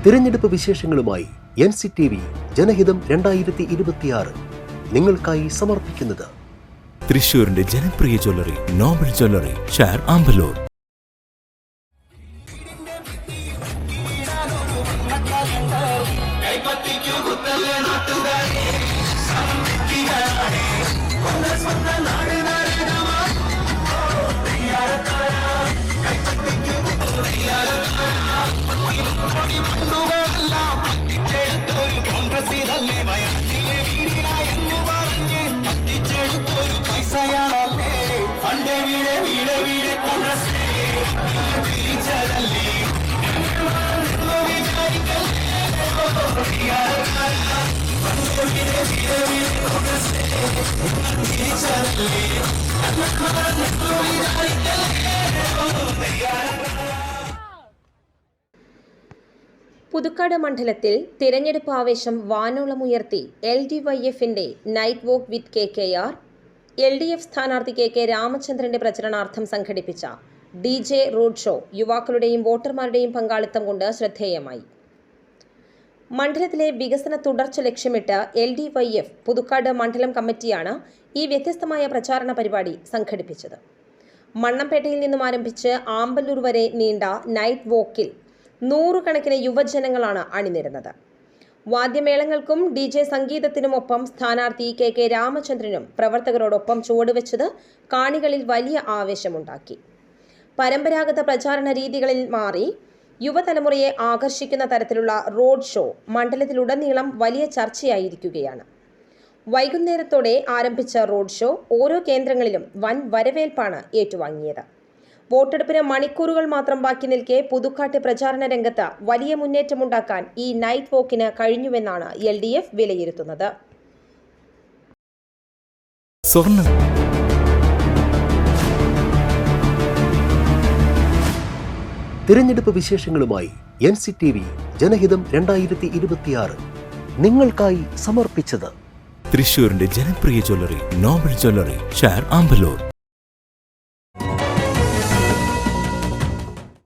തിരഞ്ഞെടുപ്പ് വിശേഷങ്ങളുമായി NCTV ജനഹിതം 2026 നിങ്ങൾക്കായി സമർപ്പിക്കുന്നത് തൃശൂരിന്റെ ജനപ്രിയ ജ്വല്ലറി നോബൽ ജ്വല്ലറി, ഷാർ ആമ്പലൂർ. പുതുക്കാട് മണ്ഡലത്തിൽ തിരഞ്ഞെടുപ്പ് ആവേശം വാനോളമുയർത്തി LDYFന്റെ night walk with KKR, LDF സ്ഥാനാർത്ഥി KK രാമചന്ദ്രന്റെ പ്രചരണാർത്ഥം സംഘടിപ്പിച്ച DJ റോഡ് ഷോ യുവാക്കളുടെയും വോട്ടർമാരുടെയും പങ്കാളിത്തം കൊണ്ട് ശ്രദ്ധേയമായി. മണ്ഡലത്തിലെ വികസന തുടർച്ച ലക്ഷ്യമിട്ട് LDYF പുതുക്കാട് മണ്ഡലം കമ്മിറ്റിയാണ് ഈ വ്യത്യസ്തമായ പ്രചാരണ പരിപാടി സംഘടിപ്പിച്ചത്. മണ്ണമ്പേട്ടയിൽ നിന്നും ആരംഭിച്ച് ആമ്പല്ലൂർ വരെ നീണ്ട നൈറ്റ് വോക്കിൽ നൂറുകണക്കിന് യുവജനങ്ങളാണ് അണിനിരുന്നത്. വാദ്യമേളങ്ങൾക്കും DJ സംഗീതത്തിനുമൊപ്പം സ്ഥാനാർത്ഥി KK രാമചന്ദ്രനും പ്രവർത്തകരോടൊപ്പം ചുവടുവെച്ചത് കാണികളിൽ വലിയ ആവേശമുണ്ടാക്കി. പരമ്പരാഗത പ്രചാരണ രീതികളിൽ മാറി യുവതലമുറയെ ആകർഷിക്കുന്ന തരത്തിലുള്ള റോഡ് ഷോ മണ്ഡലത്തിലുടനീളം വലിയ ചർച്ചയായിരിക്കുകയാണ്. വൈകുന്നേരത്തോടെ ആരംഭിച്ച റോഡ് ഷോ ഓരോ കേന്ദ്രങ്ങളിലും വൻ വരവേൽപ്പാണ് ഏറ്റുവാങ്ങിയത്. വോട്ടെടുപ്പിന് മണിക്കൂറുകൾ മാത്രം ബാക്കി നിൽക്കെ പുതുക്കാട്ടെ പ്രചാരണ രംഗത്ത് വലിയ മുന്നേറ്റമുണ്ടാക്കാൻ ഈ നൈറ്റ് വോക്കിന് കഴിഞ്ഞുവെന്നാണ് LDF വിലയിരുത്തുന്നത്. തിരഞ്ഞെടുപ്പ് വിശേഷങ്ങളുമായി NCTV ജനഹിതം 2026 നിങ്ങൾക്കായി സമർപ്പിച്ചത് തൃശൂരിന്റെ ജനപ്രിയ ജ്വല്ലറി നോബൽ ജ്വല്ലറി, ഷാർ ആമ്പലൂർ.